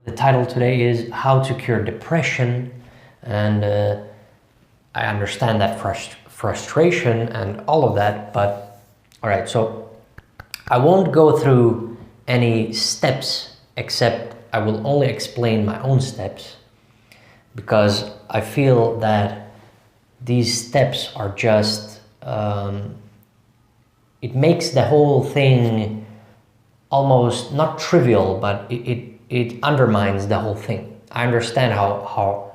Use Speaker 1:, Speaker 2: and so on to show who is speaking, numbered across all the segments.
Speaker 1: The title today is How to Cure Depression, and I understand that frustration and all of that, but alright, so I won't go through any steps, except I will only explain my own steps, because I feel that these steps are just, it makes the whole thing almost not trivial, but it undermines the whole thing. I understand how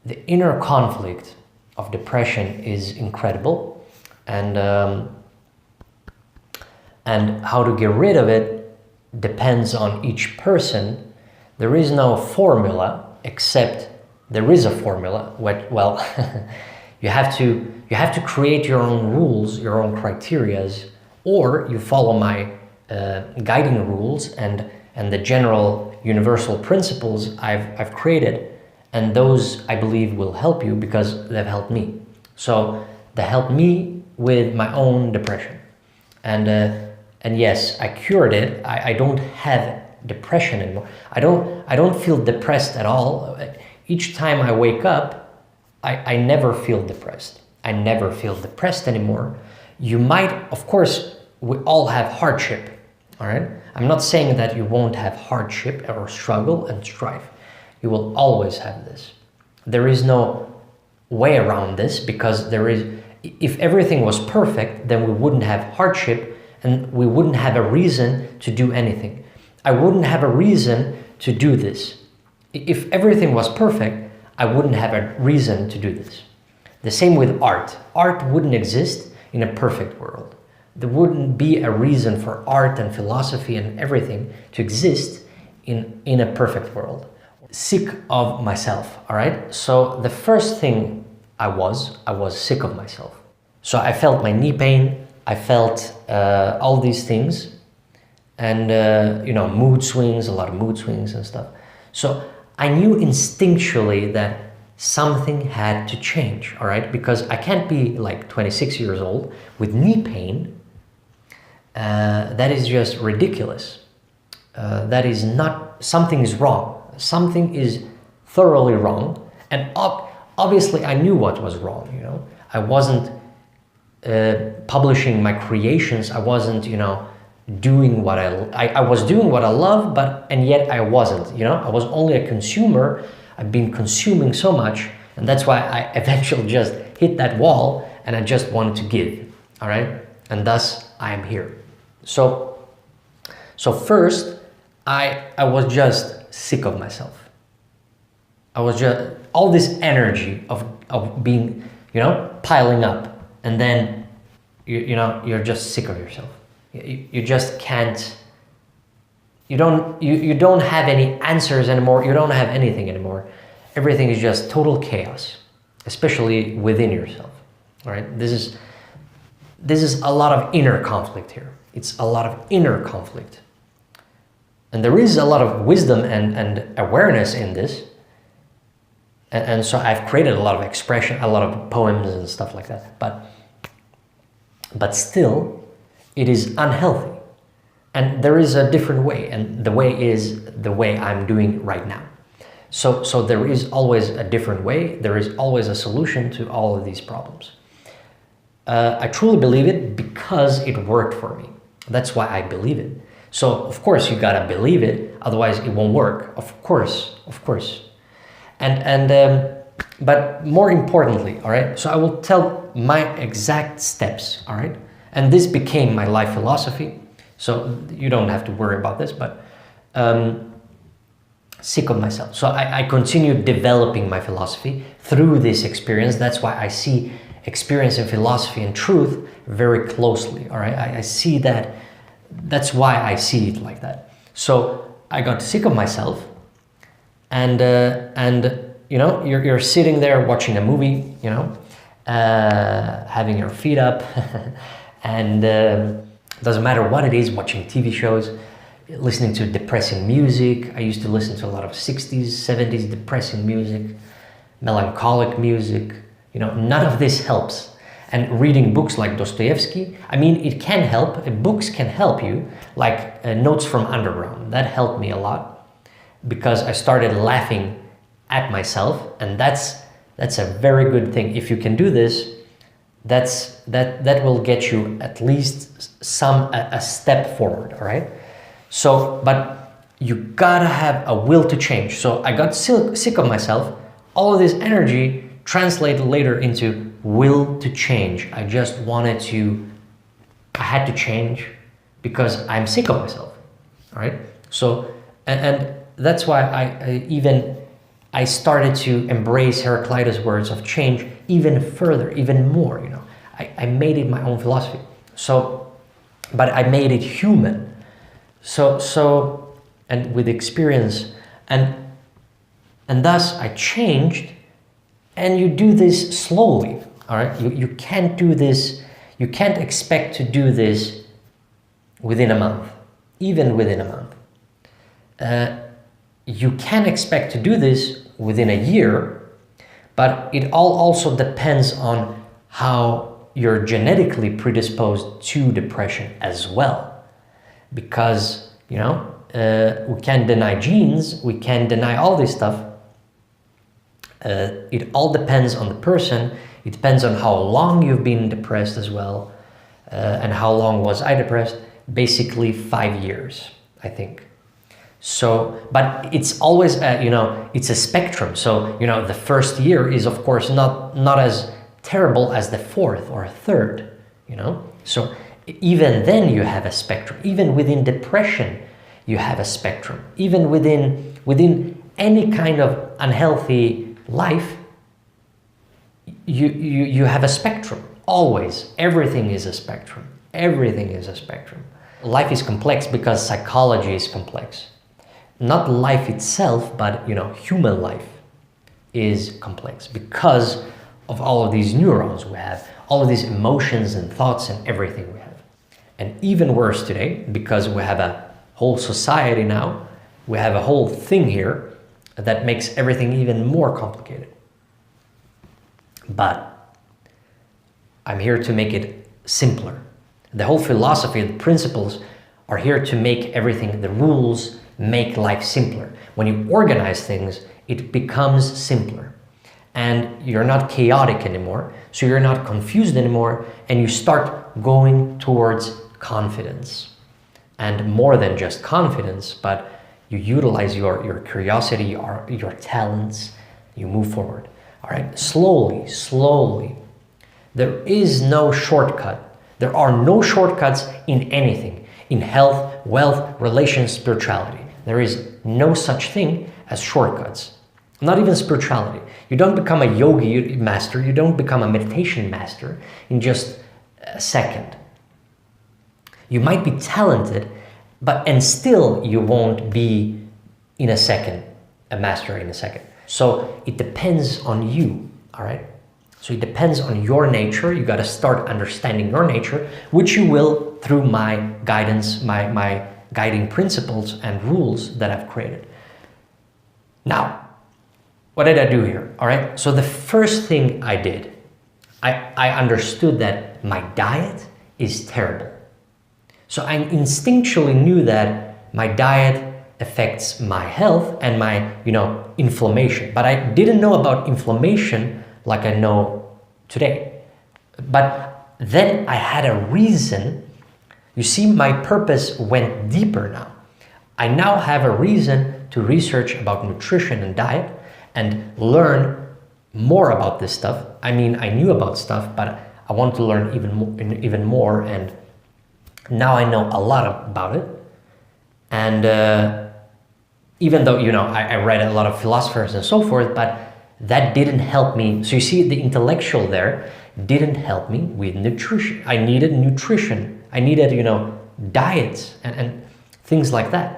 Speaker 1: the inner conflict of depression is incredible, and how to get rid of it depends on each person. There is no formula, except there is a formula. Well, you have to create your own rules, your own criterias, or you follow my guiding rules and the general universal principles I've created, and those I believe will help you because they've helped me. So they helped me with my own depression, and yes, I cured it. I don't have depression anymore. I don't feel depressed at all. Each time I wake up, I never feel depressed. I never feel depressed anymore. You might, of course, we all have hardship. All right, I'm not saying that you won't have hardship or struggle and strife. You will always have this. There is no way around this, because if everything was perfect, then we wouldn't have hardship and we wouldn't have a reason to do anything. I wouldn't have a reason to do this. If everything was perfect, I wouldn't have a reason to do this. The same with art. Art wouldn't exist in a perfect world. There wouldn't be a reason for art and philosophy and everything to exist in a perfect world. Sick of myself, all right? So the first thing I was sick of myself. So I felt my knee pain, I felt all these things, and mood swings, a lot of mood swings and stuff. So I knew instinctually that something had to change, all right? Because I can't be like 26 years old with knee pain. That is just ridiculous. That is not, something is wrong. Something is thoroughly wrong. And obviously I knew what was wrong, I wasn't publishing my creations. I wasn't, doing what I was doing what I love, and yet I wasn't, I was only a consumer. I've been consuming so much, and that's why I eventually just hit that wall, and I just wanted to give, all right? And thus I am here. So first, I was just sick of myself. I was just, all this energy of being, piling up, and then, you're just sick of yourself. You just can't, you don't have any answers anymore. You don't have anything anymore. Everything is just total chaos, especially within yourself, all right? This is a lot of inner conflict here. It's a lot of inner conflict. And there is a lot of wisdom and awareness in this. And so I've created a lot of expression, a lot of poems and stuff like that. But still, it is unhealthy. And there is a different way. And the way is the way I'm doing right now. So there is always a different way. There is always a solution to all of these problems. I truly believe it because it worked for me. That's why I believe it. So of course you gotta believe it, otherwise it won't work. Of course. But more importantly, all right. So I will tell my exact steps, all right. And this became my life philosophy. So you don't have to worry about this, but sick of myself. So I continued developing my philosophy through this experience. That's why I see experience and philosophy and truth very closely, all right? I see that, that's why I see it like that. So I got sick of myself, and you're sitting there watching a movie, having your feet up, and doesn't matter what it is, watching TV shows, listening to depressing music. I used to listen to a lot of 60s, 70s depressing music, melancholic music. None of this helps. And reading books like Dostoevsky, I mean, it can help. Books can help you, like Notes from Underground. That helped me a lot. because I started laughing at myself, and that's a very good thing. If you can do this, that will get you at least a step forward, all right? So, but you gotta have a will to change. So I got sick of myself. All of this energy translated later into will to change. I had to change because I'm sick of myself, all right? So, and that's why I started to embrace Heraclitus' words of change even further, even more, you know. I made it my own philosophy. So, but I made it human. So, and with experience, and thus I changed, and you do this slowly, all right? You can't do this, you can't expect to do this within a month, even within a month. You can expect to do this within a year, but it all also depends on how you're genetically predisposed to depression as well. Because, you know, we can't deny genes, we can't deny all this stuff. It all depends on the person. It depends on how long you've been depressed as well. And how long was I depressed? Basically 5 years, I think. So, but it's always, you know, it's a spectrum. So, you know, the first year is of course not as terrible as the fourth or third, you know. So even then you have a spectrum. Even within depression, you have a spectrum. Even within any kind of unhealthy life, you have a spectrum. Always, everything is a spectrum. Everything is a spectrum. Life is complex because psychology is complex. Not life itself, but, you know, human life is complex because of all of these neurons we have, all of these emotions and thoughts and everything we have. And even worse today, because we have a whole society now, we have a whole thing here that makes everything even more complicated. But I'm here to make it simpler. The whole philosophy, the principles are here to make everything, the rules make life simpler. When you organize things, it becomes simpler. And you're not chaotic anymore, so you're not confused anymore, and you start going towards confidence. And more than just confidence, but you utilize your curiosity, your talents, you move forward. All right, slowly. There is no shortcut. There are no shortcuts in anything. In health, wealth, relations, spirituality. There is no such thing as shortcuts. Not even spirituality. You don't become a yogi master, you don't become a meditation master in just a second. You might be talented, and still you won't be in a second, a master in a second. So it depends on you, all right? So it depends on your nature. You got to start understanding your nature, which you will through my guidance, my guiding principles and rules that I've created. Now, what did I do here? All right. So the first thing I did, I understood that my diet is terrible. So I instinctually knew that my diet affects my health and my, you know, inflammation. But I didn't know about inflammation like I know today. But then I had a reason. You see, my purpose went deeper now. I now have a reason to research about nutrition and diet and learn more about this stuff. I mean, I knew about stuff, but I want to learn even more. And now I know a lot about it. And even though, you know, I read a lot of philosophers and so forth, but that didn't help me. So you see, the intellectual there didn't help me with nutrition. I needed nutrition. I needed, you know, diets and things like that.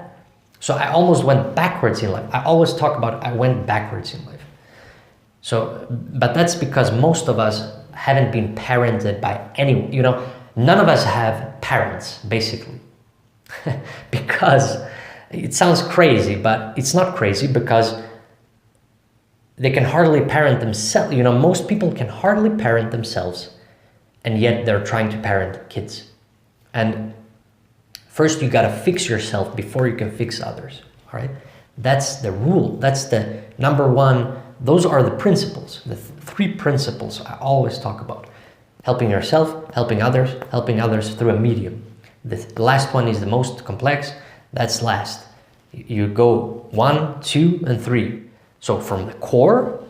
Speaker 1: So I almost went backwards in life. I always talk about I went backwards in life. So, but that's because most of us haven't been parented by anyone. You know, none of us have parents, basically. Because it sounds crazy, but it's not crazy because they can hardly parent themselves. You know, most people can hardly parent themselves, and yet they're trying to parent kids. And first you gotta fix yourself before you can fix others, all right? That's the rule. That's the number one. Those are the principles, the three principles I always talk about. Helping yourself, helping others through a medium. The last one is the most complex. That's last. You go 1, 2, and 3. So from the core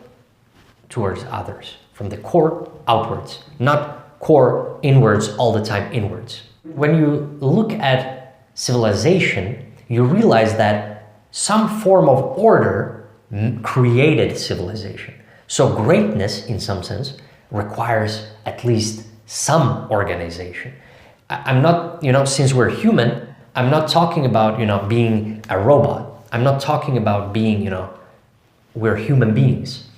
Speaker 1: towards others, from the core outwards, not core inwards all the time inwards. When you look at civilization, you realize that some form of order created civilization. So greatness, in some sense, requires at least some organization. I'm not, since we're human, I'm not talking about, being a robot. I'm not talking about being, we're human beings.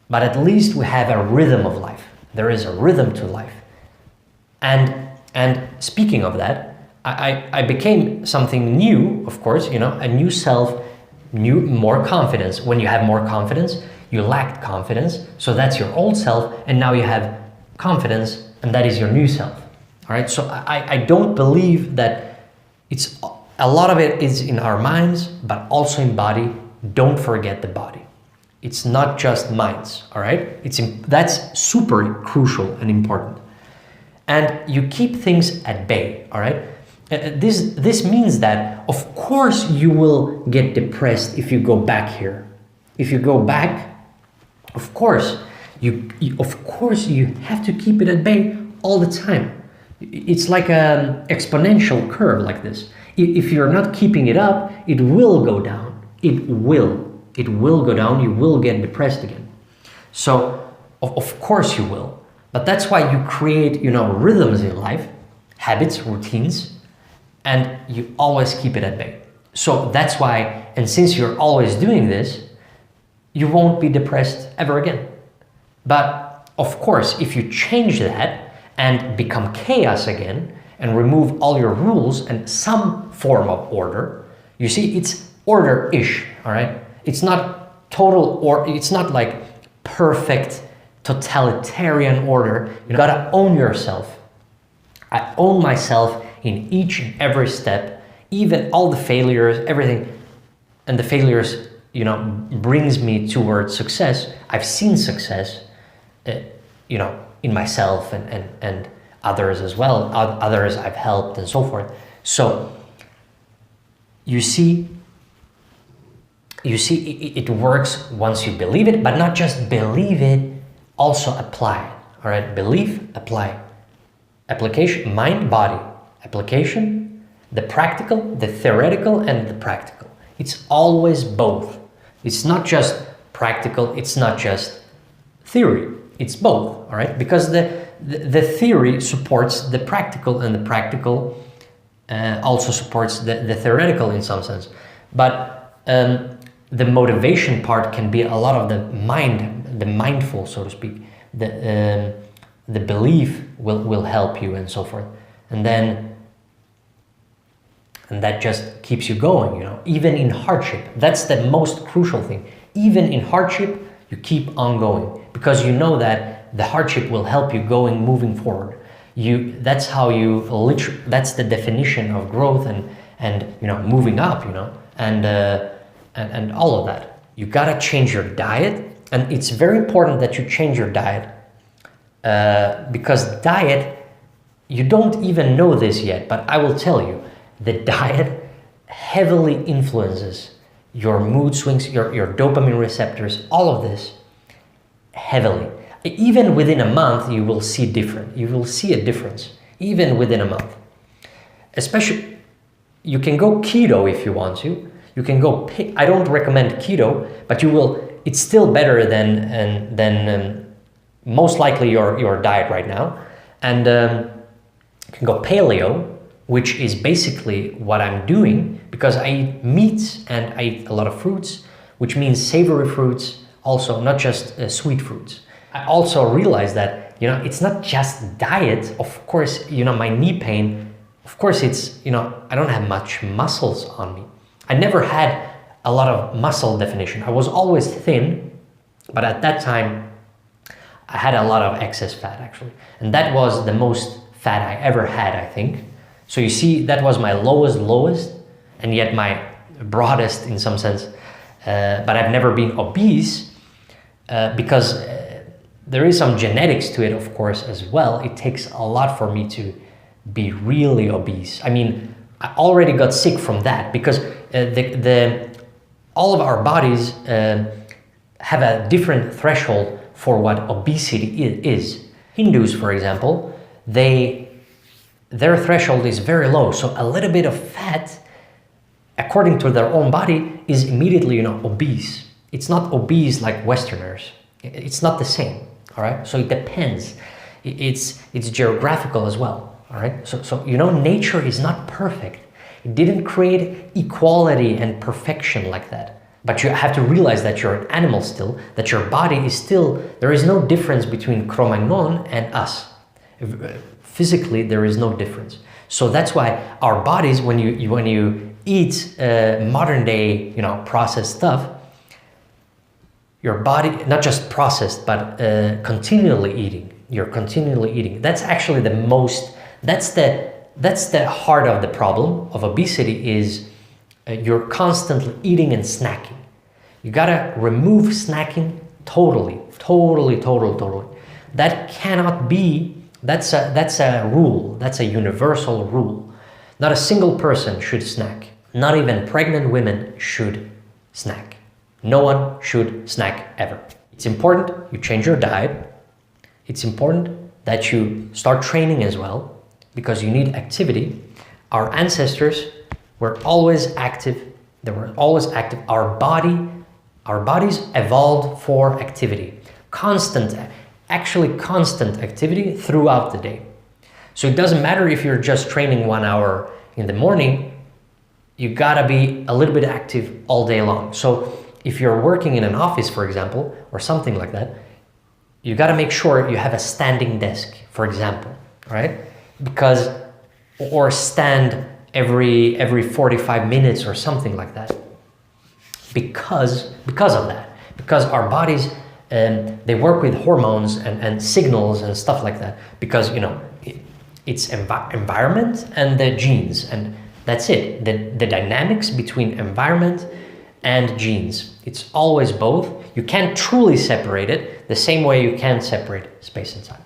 Speaker 1: But at least we have a rhythm of life. There is a rhythm to life. And speaking of that, I became something new, of course, a new self, more confidence. When you have more confidence, you lacked confidence. So that's your old self. And now you have confidence, and that is your new self. All right. So I don't believe that it's a lot of it is in our minds, but also in body. Don't forget the body. It's not just minds. All right. That's super crucial and important. And you keep things at bay. All right. This means that of course you will get depressed if you go back here. If you go back, of course you have to keep it at bay all the time. It's like an exponential curve like this. If you're not keeping it up, it will go down. It will go down. You will get depressed again. So of course you will. But that's why you create, rhythms in life, habits, routines, and you always keep it at bay. So that's why, and since you're always doing this, you won't be depressed ever again. But of course, if you change that and become chaos again and remove all your rules and some form of order, you see, it's order-ish, all right? It's not total, or it's not like perfect totalitarian order. You gotta own yourself. I own myself in each and every step, even all the failures, everything. And the failures, brings me towards success. I've seen success, in myself and others as well, others I've helped and so forth. So you see it works once you believe it, but not just believe it, also apply it. All right, belief, apply. Application, mind, body. Application, the practical, the theoretical, and the practical. It's always both. It's not just practical, it's not just theory. It's both, all right? Because the theory supports the practical, and the practical also supports the theoretical in some sense. But the motivation part can be a lot of the mindful, so to speak. The belief will help you and so forth. And that just keeps you going, even in hardship. That's the most crucial thing. Even in hardship, you keep on going, because you know that the hardship will help you moving forward. That's the definition of growth and moving up, and all of that. You gotta change your diet, and it's very important that you change your diet, because diet, you don't even know this yet, but I will tell you, the diet heavily influences your mood swings, your dopamine receptors, all of this heavily. Even within a month, you will see a difference, even within a month. Especially, you can go keto if you want to. You can go, I don't recommend keto, but it's still better than most likely your diet right now. And you can go paleo, which is basically what I'm doing, because I eat meats and I eat a lot of fruits, which means savory fruits, also not just sweet fruits. I also realized that, it's not just diet. Of course, my knee pain, of course it's, I don't have much muscles on me. I never had a lot of muscle definition. I was always thin, but at that time, I had a lot of excess fat actually. And that was the most fat I ever had, I think. So you see, that was my lowest, and yet my broadest in some sense, but I've never been obese because there is some genetics to it, of course, as well. It takes a lot for me to be really obese. I mean, I already got sick from that because all of our bodies have a different threshold for what obesity is. Hindus, for example, their threshold is very low, so a little bit of fat, according to their own body, is immediately, obese. It's not obese like Westerners. It's not the same, all right? So it depends. It's geographical as well, all right? So nature is not perfect. It didn't create equality and perfection like that. But you have to realize that you're an animal still, that your body is still, there is no difference between Cro-Magnon and us. Physically, there is no difference. So that's why our bodies, when you eat modern day, processed stuff, your body, not just processed, but continually eating. You're continually eating. That's actually that's the heart of the problem of obesity is you're constantly eating and snacking. You gotta remove snacking totally. That cannot be, that's a rule, that's a universal rule. Not a single person should snack. Not even pregnant women should snack. No one should snack ever. It's important you change your diet. It's important that you start training as well because you need activity. Our ancestors were always active. They were always active. Our bodies evolved for activity. Constant activity throughout the day. So it doesn't matter if you're just training 1 hour in the morning, you gotta be a little bit active all day long. So if you're working in an office, for example, or something like that, you gotta make sure you have a standing desk, for example, right? Or stand every 45 minutes or something like that. Because of that. Because our bodies, they work with hormones and signals and stuff like that. Because, it's environment and the genes. And that's it. The dynamics between environment and genes. It's always both. You can't truly separate it the same way you can't separate space and time.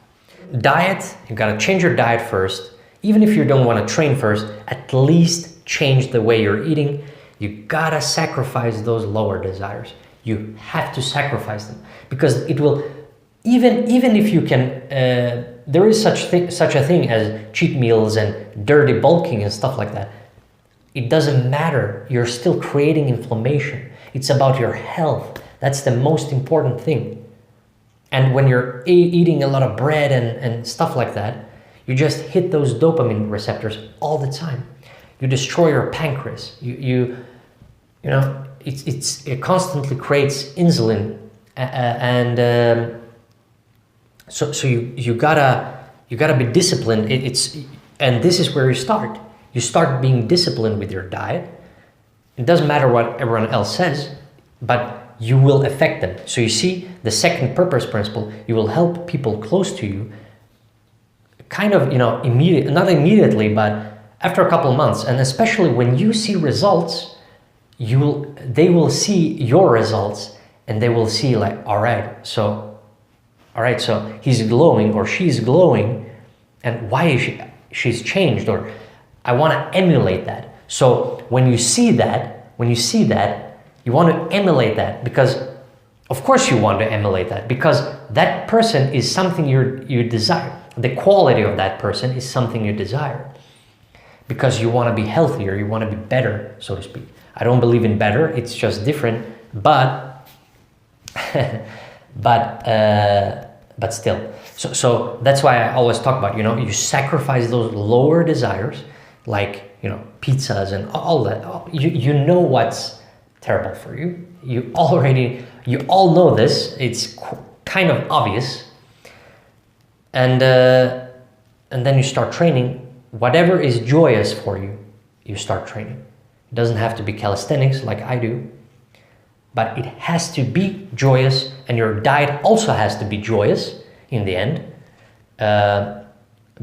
Speaker 1: Diet, you gotta change your diet first. Even if you don't want to train first, at least change the way you're eating. You gotta sacrifice those lower desires. You have to sacrifice them because it will, even if you can, there is such a thing as cheat meals and dirty bulking and stuff like that. It doesn't matter. You're still creating inflammation. It's about your health. That's the most important thing. And when you're eating a lot of bread and stuff like that, you just hit those dopamine receptors all the time. You destroy your pancreas. It constantly creates insulin, so you gotta be disciplined. And this is where you start. You start being disciplined with your diet. It doesn't matter what everyone else says, but you will affect them. So you see, the second purpose principle, you will help people close to you kind of, not immediately, but after a couple of months. And especially when you see results, they will see your results and they will see like, all right, so he's glowing or she's glowing, and why is she's changed, or I want to emulate that. So when you see that, you want to emulate that, because of course you want to emulate that, because that person is something you desire. The quality of that person is something you desire, because you want to be healthier, you want to be better, so to speak. I don't believe in better, it's just different, but still. So that's why I always talk about, you sacrifice those lower desires, like, pizzas and all that. You know what's terrible for you. You all know this. It's kind of obvious. And then you start training. Whatever is joyous for you, you start training. It doesn't have to be calisthenics like I do, but it has to be joyous, and your diet also has to be joyous in the end,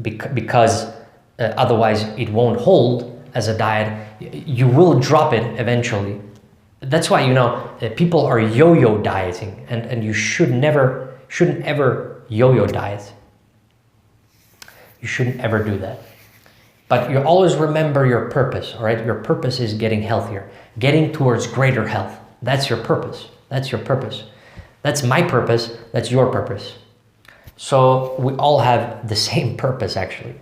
Speaker 1: because otherwise it won't hold. as a diet, you will drop it eventually. That's why, you know, people are yo-yo dieting, and you shouldn't ever yo-yo diet. You shouldn't ever do that. But you always remember your purpose, all right? Your purpose is getting healthier, getting towards greater health. That's your purpose. That's your purpose. That's my purpose. That's your purpose. So we all have the same purpose, actually.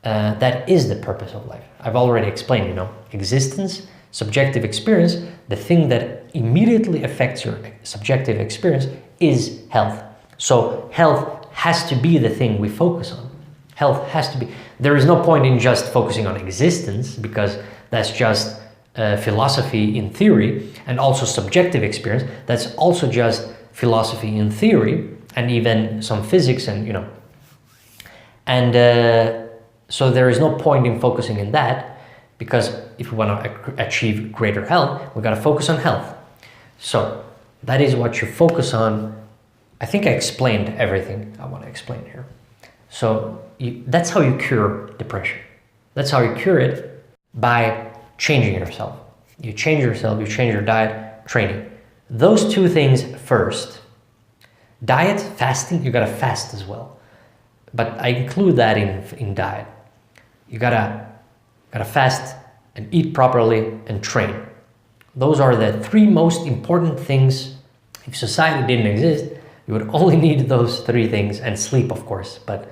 Speaker 1: That is the purpose of life. I've already explained, you know, existence, subjective experience, the thing that immediately affects your subjective experience is health. So health has to be the thing we focus on. Health has to be. There is no point in just focusing on existence, because that's just philosophy in theory, and also subjective experience. That's also just philosophy in theory, and even some physics, and you know. And so there is no point in focusing in that, because if we want to achieve greater health, we got to focus on health. So that is what you focus on. I think I explained everything I want to explain here. So that's how you cure depression. That's how you cure it, by changing yourself. You change yourself, you change your diet, training. Those two things first. Diet, fasting, you gotta fast as well. But I include that in diet. You gotta fast and eat properly and train. Those are the three most important things. If society didn't exist, you would only need those three things, and sleep, of course, but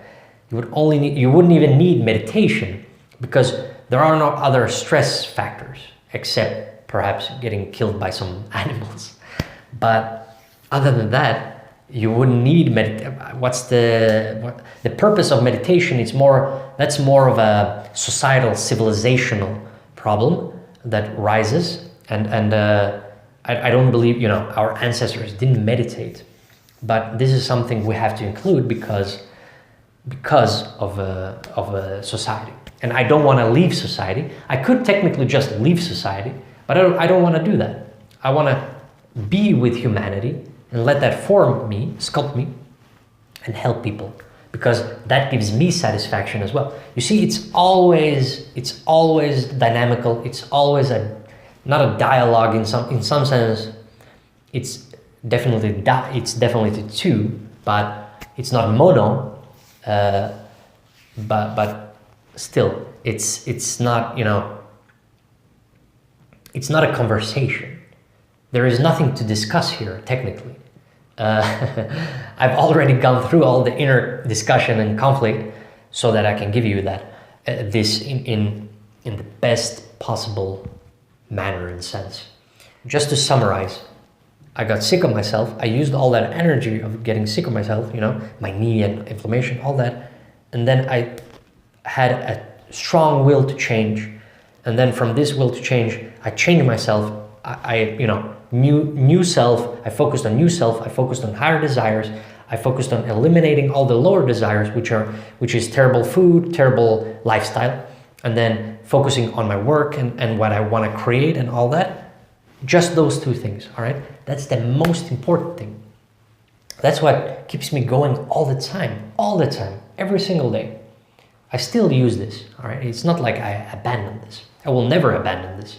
Speaker 1: you wouldn't even need meditation, because there are no other stress factors except perhaps getting killed by some animals. But other than that, you wouldn't need the purpose of meditation? That's more of a societal, civilizational problem that rises, and I don't believe, you know, our ancestors didn't meditate, but this is something we have to include because of society. And I don't want to leave society. I could technically just leave society, but I don't want to do that. I want to be with humanity and let that form me, sculpt me, and help people, because that gives me satisfaction as well. You see, it's always dynamical. It's always not a dialogue in some sense. It's definitely two, but it's not mono. But still, it's not, you know, it's not a conversation. There is nothing to discuss here, technically. I've already gone through all the inner discussion and conflict, so that I can give you that this in the best possible manner and sense. Just to summarize, I got sick of myself. I used all that energy of getting sick of myself, you know, my knee and inflammation, all that. And then I had a strong will to change. And then from this will to change, I changed myself. New self. I focused on new self. I focused on higher desires. I focused on eliminating all the lower desires, which is terrible food, terrible lifestyle. And then focusing on my work and what I want to create and all that. Just those two things, all right? That's the most important thing. That's what keeps me going all the time, every single day. I still use this, all right? It's not like I abandoned this. I will never abandon this,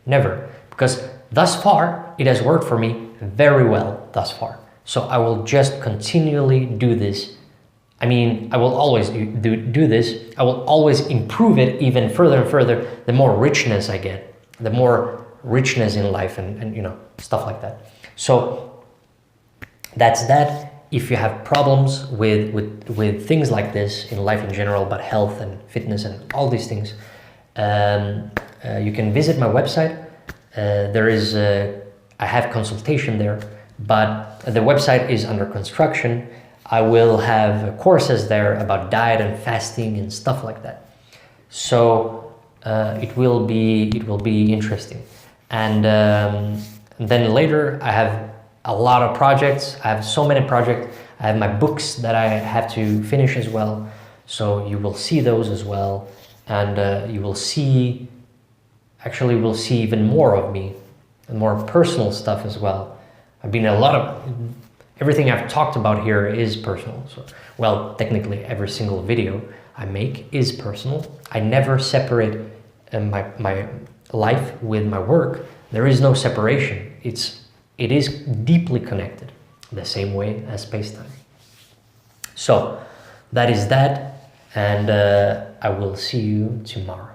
Speaker 1: never. Because thus far, it has worked for me very well thus far. So I will just continually do this. I mean, I will always do this. I will always improve it even further and further. The more richness I get, the more richness in life and you know, stuff like that. So that's that. If you have problems with things like this in life in general, but health and fitness and all these things, you can visit my website. I have consultation there, but the website is under construction. I will have courses there about diet and fasting and stuff like that. So it will be interesting. And then later I have a lot of projects. I have so many projects. I have my books that I have to finish as well. So you will see those as well. And you will see, actually we'll see even more of me and more personal stuff as well. I've been everything I've talked about here is personal. So, well, technically every single video I make is personal. I never separate my life with my work, there is no separation. It is deeply connected, the same way as space-time. So that is that, and I will see you tomorrow.